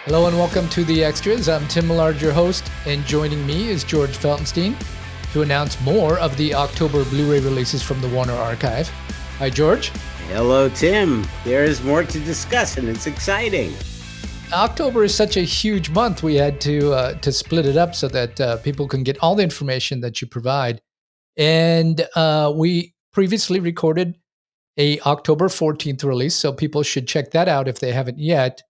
Hello and welcome to The Extras. I'm Tim Millard, your host, and joining me is George Feltenstein to announce more of the October Blu-ray releases from the Warner Archive. Hi, George. Hello, Tim. There is more to discuss, and it's exciting. October is such a huge month. We had to split it up so that people can get all the information that you provide. And we previously recorded a October 14th release, so people should check that out if they haven't yet.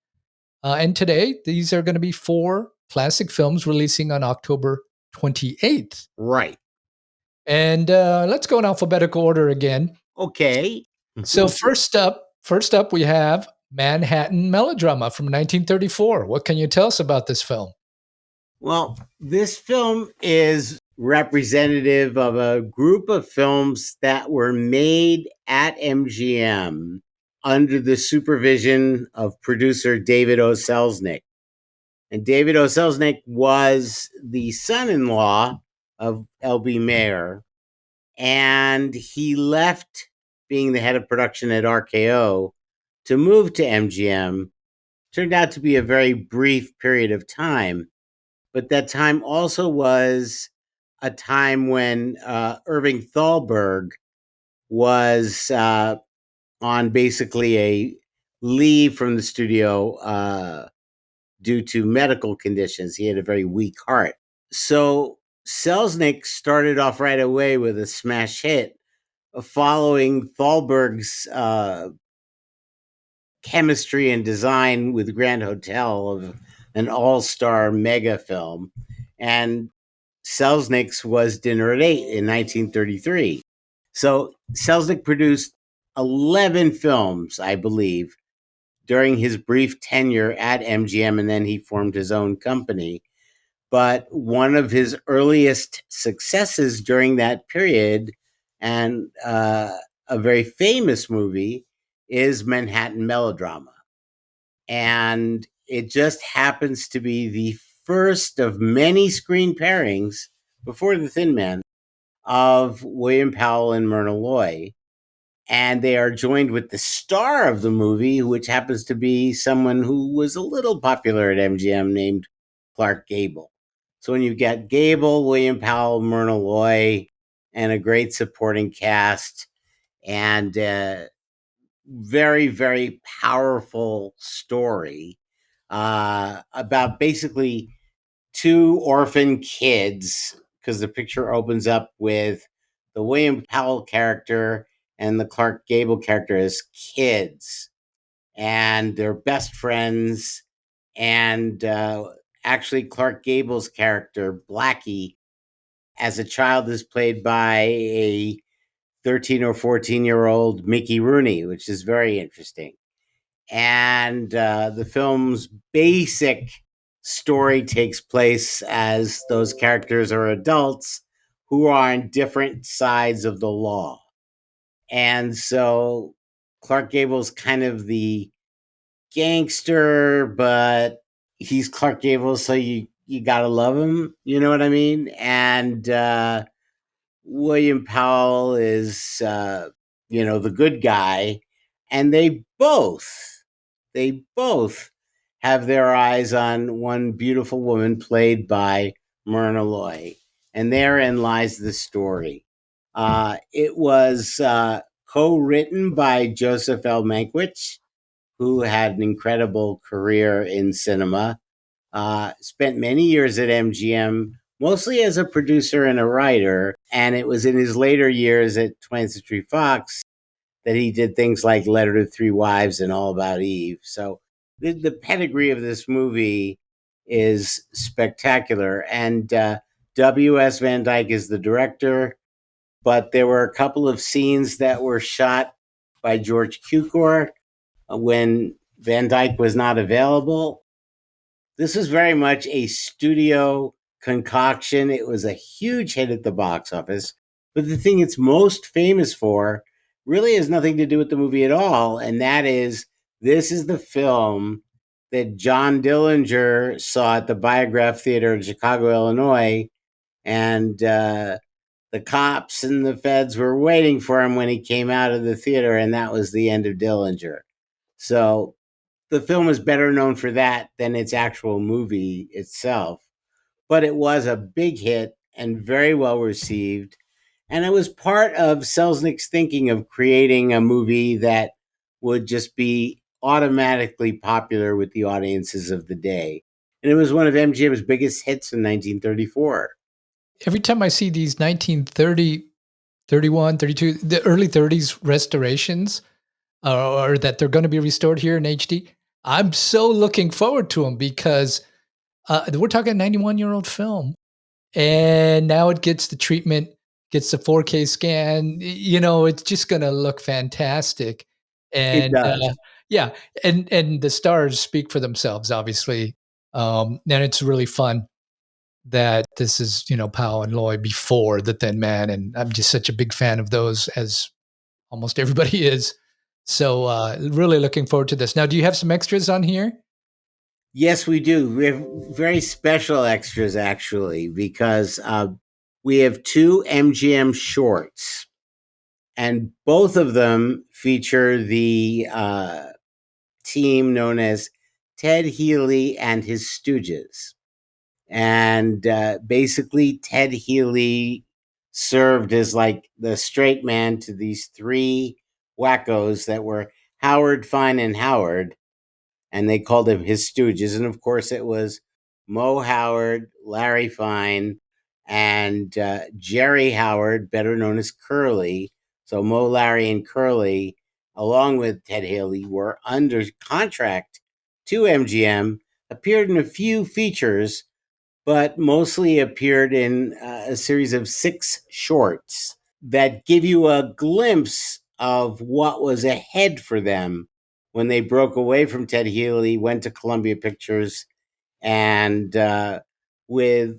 And today, these are going to be 4 classic films releasing on October 28th. Right. And let's go in alphabetical order again. Okay. So first up, we have Manhattan Melodrama from 1934. What can you tell us about this film? Well, this film is representative of a group of films that were made at MGM under the supervision of producer David O. Selznick. And David O. Selznick was the son-in-law of L.B. Mayer, and he left being the head of production at RKO to move to MGM. Turned out to be a very brief period of time, but that time also was a time when Irving Thalberg was on basically a leave from the studio due to medical conditions. He had a very weak heart. So Selznick started off right away with a smash hit following Thalberg's chemistry and design with Grand Hotel of an all-star mega film. And Selznick's was Dinner at 8 in 1933. So Selznick produced 11 films, I believe, during his brief tenure at MGM, and then he formed his own company. But one of his earliest successes during that period, and a very famous movie, is Manhattan Melodrama. And it just happens to be the first of many screen pairings before The Thin Man of William Powell and Myrna Loy. And they are joined with the star of the movie, which happens to be someone who was a little popular at MGM named Clark Gable. So when you get Gable, William Powell, Myrna Loy, and a great supporting cast, and very, very powerful story about basically 2 orphan kids, because the picture opens up with the William Powell character and the Clark Gable character as kids, and they're best friends. And actually, Clark Gable's character, Blackie, as a child is played by a 13 or 14-year-old Mickey Rooney, which is very interesting. And the film's basic story takes place as those characters are adults who are on different sides of the law. And so Clark Gable's kind of the gangster, but he's Clark Gable, so you gotta love him. You know what I mean? And William Powell is, the good guy, and they both have their eyes on one beautiful woman played by Myrna Loy, and therein lies the story. It was co-written by Joseph L. Mankiewicz, who had an incredible career in cinema, spent many years at MGM, mostly as a producer and a writer. And it was in his later years at 20th Century Fox that he did things like Letter to Three Wives and All About Eve. So the pedigree of this movie is spectacular. And W.S. Van Dyke is the director, but there were a couple of scenes that were shot by George Cukor when Van Dyke was not available. This was very much a studio concoction. It was a huge hit at the box office. But the thing it's most famous for really has nothing to do with the movie at all. And that is, this is the film that John Dillinger saw at the Biograph Theater in Chicago, Illinois. And the cops and the feds were waiting for him when he came out of the theater. And that was the end of Dillinger. So the film is better known for that than its actual movie itself. But it was a big hit and very well received. And it was part of Selznick's thinking of creating a movie that would just be automatically popular with the audiences of the day. And it was one of MGM's biggest hits in 1934. Every time I see these 1930, 31, 32, the early 30s restorations, or that they're going to be restored here in HD, I'm so looking forward to them because we're talking a 91-year-old film, and now it gets the treatment, gets the 4K scan. It's just going to look fantastic. It And does. yeah, and the stars speak for themselves, obviously. And it's really fun that this is, Powell and Loy before The Thin Man, and I'm just such a big fan of those, as almost everybody is. So, really looking forward to this. Now, do you have some extras on here? Yes, we do. We have very special extras, actually, because we have two MGM shorts, and both of them feature the team known as Ted Healy and his Stooges. And basically, Ted Healy served as like the straight man to these three wackos that were Howard, Fine, and Howard, and they called him his Stooges. And of course, it was Mo Howard, Larry Fine, and Jerry Howard, better known as Curly. So Mo, Larry, and Curly, along with Ted Haley, were under contract to MGM, appeared in a few features, but mostly appeared in a series of 6 shorts that give you a glimpse of what was ahead for them when they broke away from Ted Healy, went to Columbia Pictures, and with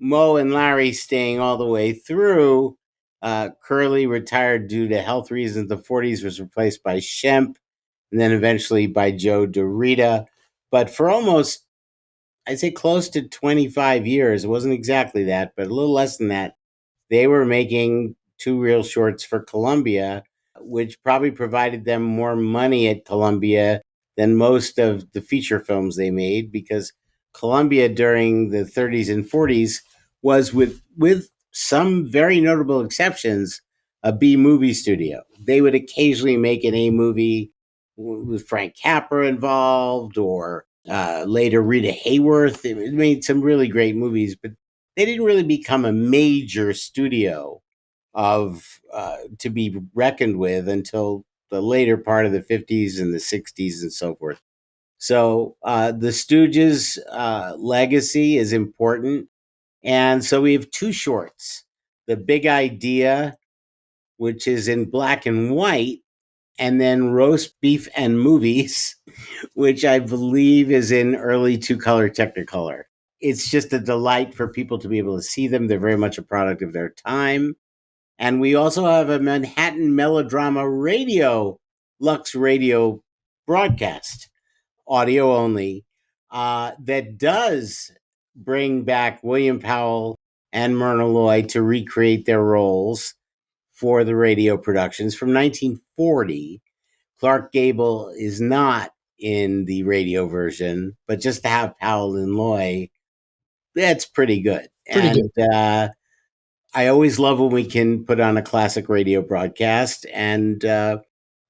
Mo and Larry staying all the way through, Curly retired due to health reasons. The 40s was replaced by Shemp, and then eventually by Joe DeRita. But for almost, I'd say close to 25 years, it wasn't exactly that, but a little less than that, they were making 2 reel shorts for Columbia, which probably provided them more money at Columbia than most of the feature films they made, because Columbia during the 30s and 40s was, with some very notable exceptions, a B movie studio. They would occasionally make an A movie with Frank Capra involved, or later Rita Hayworth. It made some really great movies, but they didn't really become a major studio of to be reckoned with until the later part of the 50s and the 60s and so forth. So the Stooges' legacy is important. And so we have 2 shorts. The Big Idea, which is in black and white, and then Roast Beef and Movies, which I believe is in early 2-color Technicolor. It's just a delight for people to be able to see them. They're very much a product of their time. And we also have a Manhattan Melodrama radio, Lux radio broadcast, audio only, that does bring back William Powell and Myrna Loy to recreate their roles for the radio productions from 1940. Clark Gable is not in the radio version, but just to have Powell and Loy, that's pretty good. Pretty good. And I always love when we can put on a classic radio broadcast. And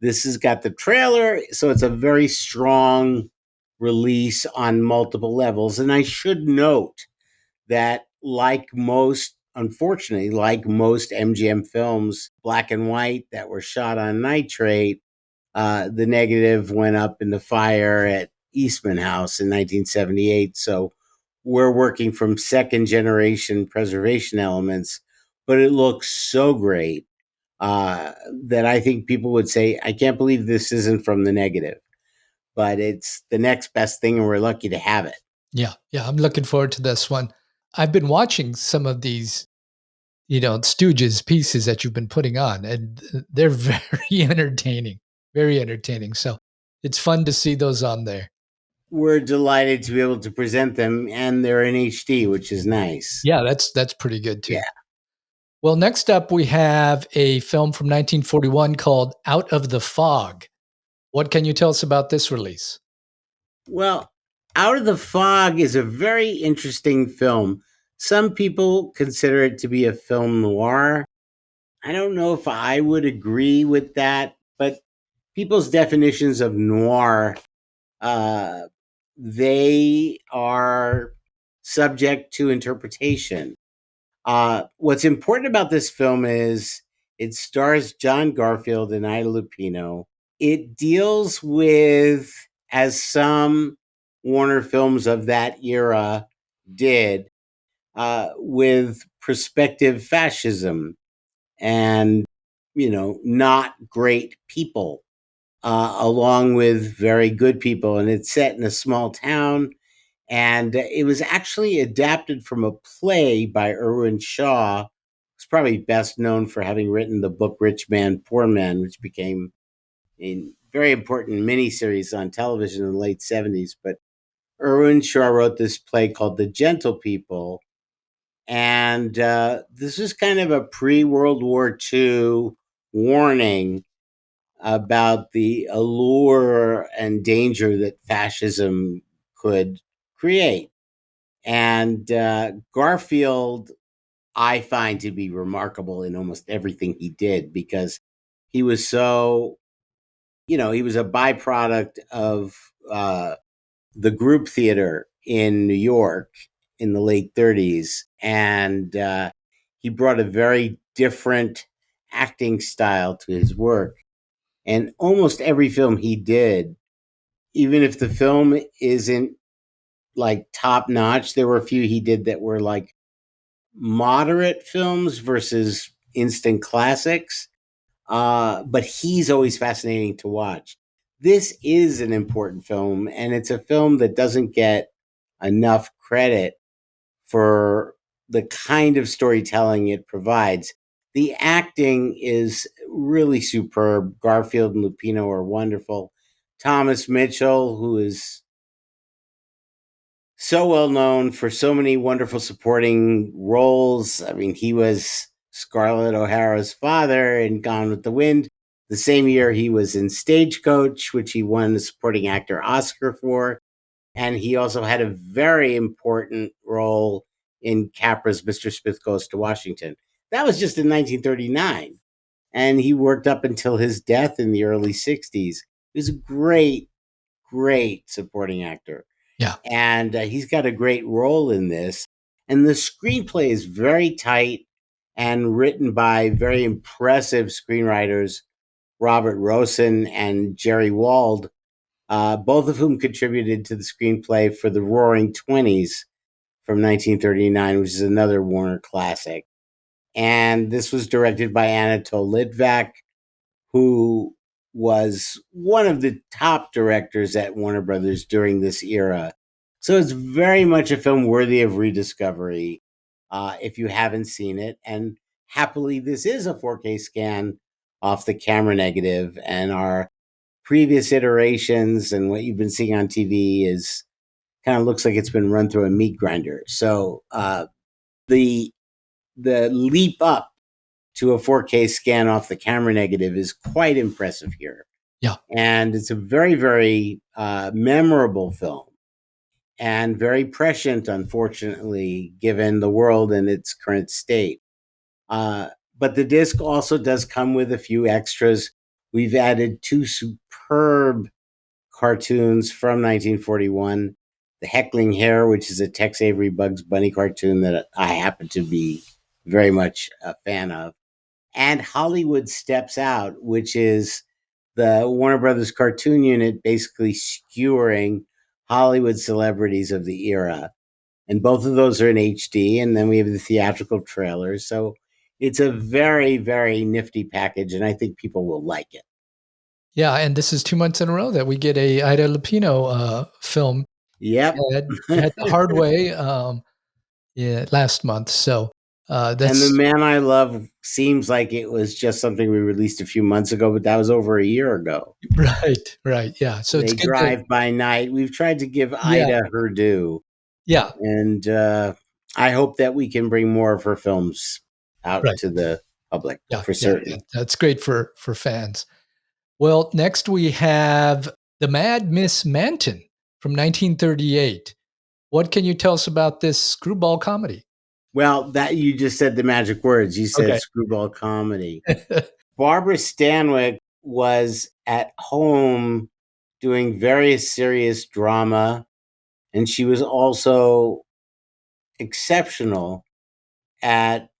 this has got the trailer, so it's a very strong release on multiple levels. And I should note that, unfortunately, like most MGM films, black and white that were shot on nitrate, the negative went up in the fire at Eastman House in 1978. So we're working from second generation preservation elements, but it looks so great that I think people would say, I can't believe this isn't from the negative, but it's the next best thing, and we're lucky to have it. Yeah, yeah, I'm looking forward to this one. I've been watching some of these, Stooges pieces that you've been putting on, and they're very entertaining, very entertaining. So it's fun to see those on there. We're delighted to be able to present them, and they're in HD, which is nice. Yeah, that's pretty good too. Yeah. Well, next up we have a film from 1941 called Out of the Fog. What can you tell us about this release? Well, Out of the Fog is a very interesting film. Some people consider it to be a film noir. I don't know if I would agree with that, but people's definitions of noir, uh, they are subject to interpretation. What's important about this film is it stars John Garfield and Ida Lupino. It deals with, as some Warner films of that era did, with prospective fascism and, not great people, along with very good people. And it's set in a small town. And it was actually adapted from a play by Irwin Shaw, who's probably best known for having written the book Rich Man, Poor Man, which became a very important miniseries on television in the late 70s. But Irwin Shaw wrote this play called The Gentle People. And this was kind of a pre World War II warning about the allure and danger that fascism could create. And Garfield, I find to be remarkable in almost everything he did because he was so, he was a byproduct of the group theater in New York in the late 30s. And he brought a very different acting style to his work. And almost every film he did, even if the film isn't like top notch, there were a few he did that were like moderate films versus instant classics. But he's always fascinating to watch. This is an important film, and it's a film that doesn't get enough credit for the kind of storytelling it provides. The acting is really superb. Garfield and Lupino are wonderful. Thomas Mitchell, who is so well known for so many wonderful supporting roles. I mean, he was Scarlett O'Hara's father in Gone with the Wind. The same year he was in Stagecoach, which he won the supporting actor Oscar for. And he also had a very important role in Capra's Mr. Smith Goes to Washington. That was just in 1939. And he worked up until his death in the early 60s. He was a great, great supporting actor. Yeah. And he's got a great role in this. And the screenplay is very tight and written by very impressive screenwriters, Robert Rosen and Jerry Wald, both of whom contributed to the screenplay for The Roaring Twenties from 1939, which is another Warner classic. And this was directed by Anatol Litvak, who was one of the top directors at Warner Brothers during this era. So it's very much a film worthy of rediscovery if you haven't seen it. And happily, this is a 4K scan off the camera negative, and our previous iterations and what you've been seeing on TV is kind of looks like it's been run through a meat grinder. So the the leap up to a 4K scan off the camera negative is quite impressive here. Yeah. And it's a very, very memorable film and very prescient, unfortunately, given the world and its current state. But the disc also does come with a few extras. We've added two superb cartoons from 1941. The Heckling Hare, which is a Tex Avery Bugs Bunny cartoon that I happen to be very much a fan of. And Hollywood Steps Out, which is the Warner Brothers cartoon unit basically skewering Hollywood celebrities of the era. And both of those are in HD. And then we have the theatrical trailers. So it's a very, very nifty package. And I think people will like it. Yeah. And this is 2 months in a row that we get a Ida Lupino film. Yep. Had the hard way last month. So And that's The Man I Love seems like it was just something we released a few months ago, but that was over a year ago. right. Right. Yeah. So it's They good to, Drive by Night. We've tried to give yeah. Ida her due. Yeah. And I hope that we can bring more of her films out Right. to the public Yeah. for Yeah. certain. That's great for fans. Well, next we have The Mad Miss Manton from 1938. What can you tell us about this screwball comedy? Well, that you just said the magic words. You said Okay. screwball comedy. Barbara Stanwyck was at home doing very serious drama, and she was also exceptional at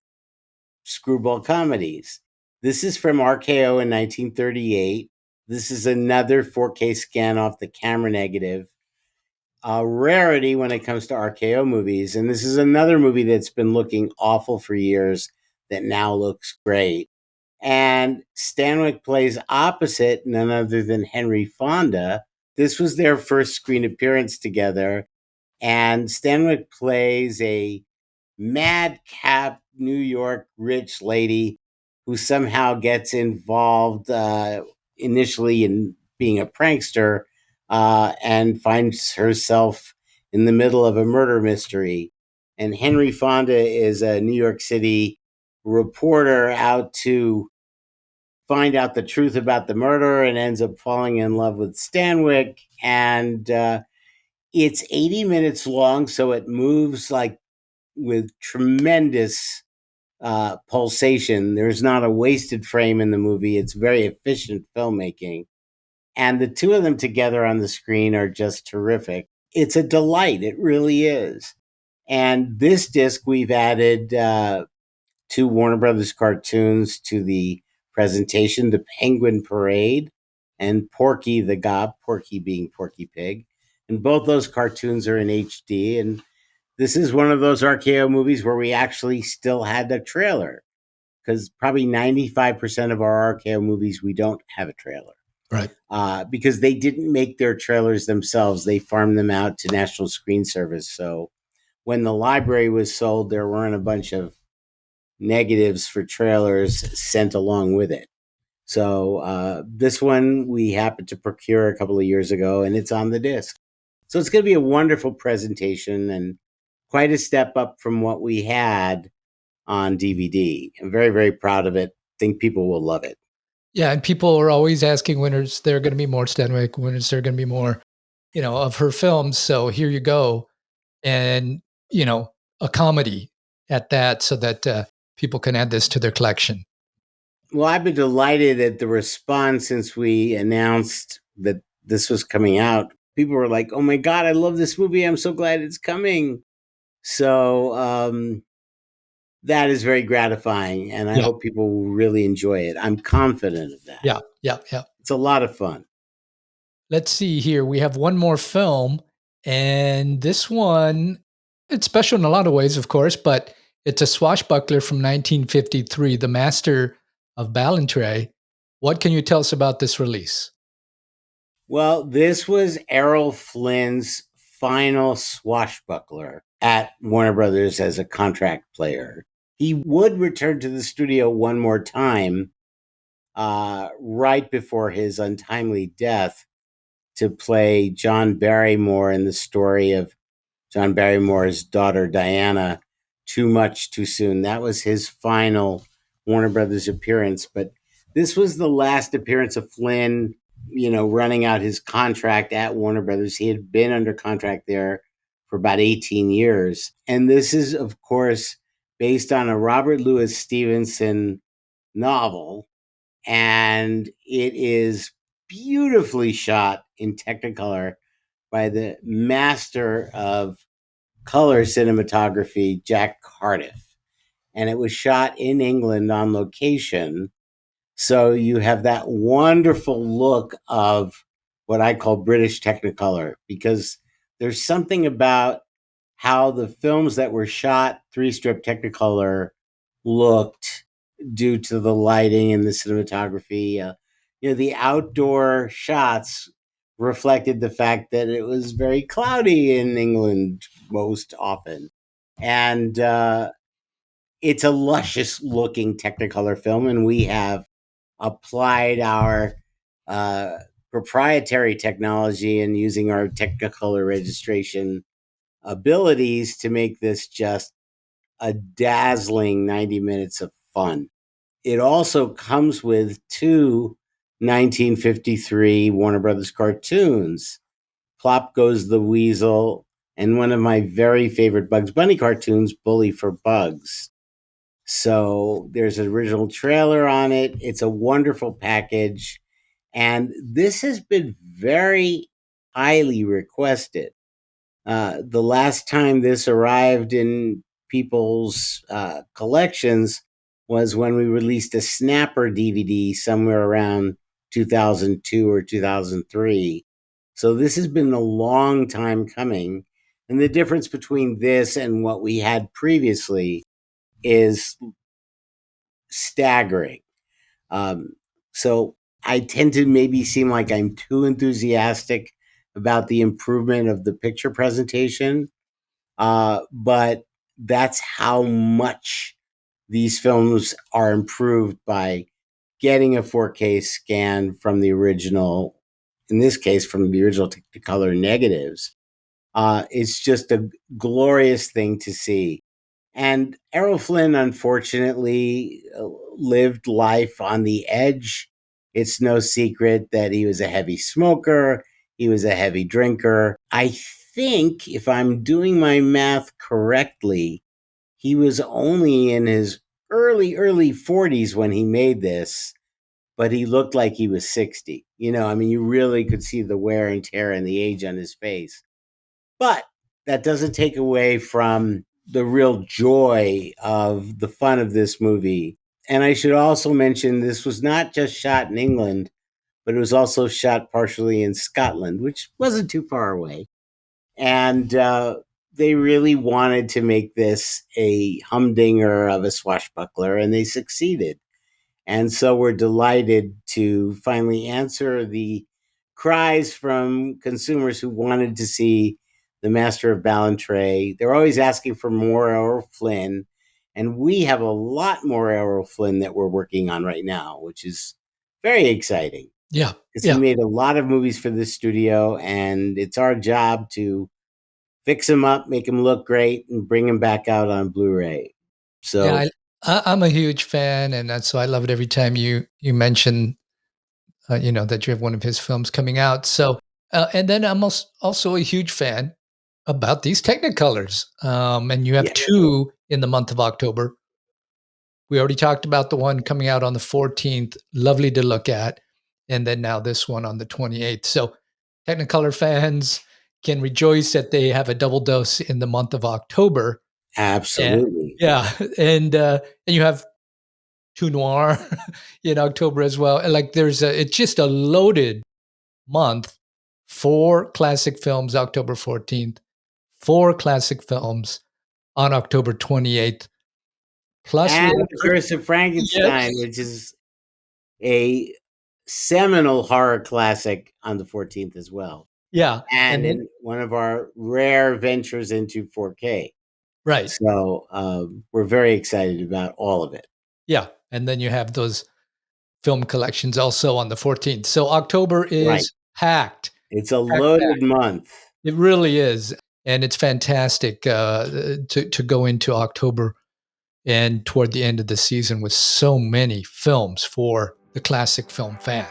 screwball comedies. This is from RKO in 1938. This is another 4K scan off the camera negative. A rarity when it comes to RKO movies. And this is another movie that's been looking awful for years that now looks great. And Stanwyck plays opposite none other than Henry Fonda. This was their first screen appearance together. And Stanwyck plays a madcap New York rich lady who somehow gets involved initially in being a prankster and finds herself in the middle of a murder mystery. And Henry Fonda is a New York City reporter out to find out the truth about the murder and ends up falling in love with Stanwyck. And it's 80 minutes long, so it moves like with tremendous pulsation. There's not a wasted frame in the movie. It's very efficient filmmaking. And the two of them together on the screen are just terrific. It's a delight. It really is. And this disc, we've added two Warner Brothers cartoons to the presentation, The Penguin Parade and Porky the Gob, Porky being Porky Pig. And both those cartoons are in HD. And this is one of those RKO movies where we actually still had a trailer, because probably 95% of our RKO movies, we don't have a trailer. Right. Because they didn't make their trailers themselves. They farmed them out to National Screen Service. So when the library was sold, there weren't a bunch of negatives for trailers sent along with it. So this one we happened to procure a couple of years ago, and it's on the disc. So it's going to be a wonderful presentation and quite a step up from what we had on DVD. I'm very, very proud of it. Think people will love it. Yeah, and people are always asking when is there going to be more Stanwyck, when is there going to be more, of her films. So here you go, and a comedy at that, so that people can add this to their collection. Well, I've been delighted at the response since we announced that this was coming out. People were like, "Oh my God, I love this movie! I'm so glad it's coming." So that is very gratifying, and I hope people will really enjoy it. I'm confident of that. Yeah. It's a lot of fun. Let's see here. We have one more film, and this one, it's special in a lot of ways, of course, but it's a swashbuckler from 1953, The Master of Ballantree. What can you tell us about this release? Well, this was Errol Flynn's final swashbuckler at Warner Brothers as a contract player. He would return to the studio one more time right before his untimely death to play John Barrymore in the story of John Barrymore's daughter, Diana, Too Much, Too Soon. That was his final Warner Brothers appearance. But this was the last appearance of Flynn, running out his contract at Warner Brothers. He had been under contract there for about 18 years. And this is, of course, based on a Robert Louis Stevenson novel. And it is beautifully shot in Technicolor by the master of color cinematography, Jack Cardiff. And it was shot in England on location. So you have that wonderful look of what I call British Technicolor, because there's something about how the films that were shot 3-strip Technicolor looked due to the lighting and the cinematography. The outdoor shots reflected the fact that it was very cloudy in England most often. And it's a luscious looking Technicolor film, and we have applied our proprietary technology and using our Technicolor registration abilities to make this just a dazzling 90 minutes of fun. It also comes with two 1953 Warner Brothers cartoons, Plop Goes the Weasel, and one of my very favorite Bugs Bunny cartoons, Bully for Bugs. So there's an original trailer on it. It's a wonderful package. And this has been very highly requested. The last time this arrived in people's collections was when we released a Snapper DVD somewhere around 2002 or 2003. So this has been a long time coming. And the difference between this and what we had previously is staggering. So I tend to maybe seem like I'm too enthusiastic about the improvement of the picture presentation. But that's how much these films are improved by getting a 4K scan from the original, in this case, from the original to color negatives. It's just a glorious thing to see. And Errol Flynn, unfortunately, lived life on the edge. It's no secret that he was a heavy smoker. He was a heavy drinker. I think, if I'm doing my math correctly, he was only in his early 40s when he made this, but he looked like he was 60. I mean, you really could see the wear and tear and the age on his face. But that doesn't take away from the real joy of the fun of this movie. And I should also mention this was not just shot in England, but it was also shot partially in Scotland, which wasn't too far away. And they really wanted to make this a humdinger of a swashbuckler, and they succeeded. And so we're delighted to finally answer the cries from consumers who wanted to see the Master of Ballantree. They're always asking for more Errol Flynn, and we have a lot more Errol Flynn that we're working on right now, which is very exciting. Yeah. Because he made a lot of movies for this studio, and it's our job to fix him up, make him look great, and bring him back out on Blu-ray. So Yeah, I'm a huge fan, and so I love it every time you mention, that you have one of his films coming out. So, and then I'm also a huge fan about these Technicolors, and you have yeah, two in the month of October. We already talked about the one coming out on the 14th, lovely to look at, and then now this one on the 28th. So, Technicolor fans can rejoice that they have a double dose in the month of October. And absolutely. yeah, and you have Tout Noir in October as well. And like it's just a loaded month for classic films October 14th, for classic films on October 28th. Plus we And have The Curse of Frankenstein, yes. which is a seminal horror classic, on the 14th as well. Yeah. And And then in one of our rare ventures into 4K. right. So we're very excited about all of it. Yeah. And then you have those film collections also on the 14th. So October Right. is packed. It's a Packed. loaded month. It really is. And it's fantastic to go into October and toward the end of the season with so many films for the classic film fan.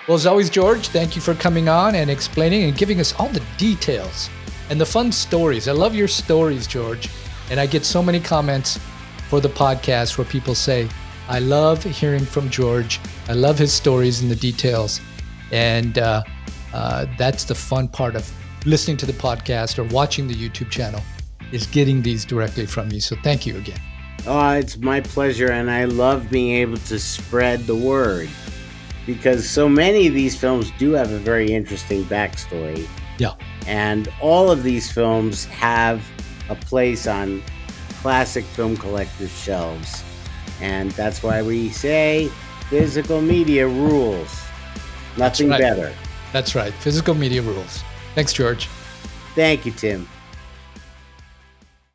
Well, as always, George, thank you for coming on and explaining and giving us all the details and the fun stories. I love your stories, George. And I get so many comments for the podcast where people say, I love hearing from George. I love his stories and the details. And that's the fun part of listening to the podcast or watching the YouTube channel, is getting these directly from you. So thank you again. Oh, it's my pleasure. And I love being able to spread the word, because so many of these films do have a very interesting backstory. Yeah. And all of these films have a place on classic film collectors' shelves. And that's why we say physical media rules. Nothing better. That's right. Physical media rules. Thanks, George. Thank you, Tim.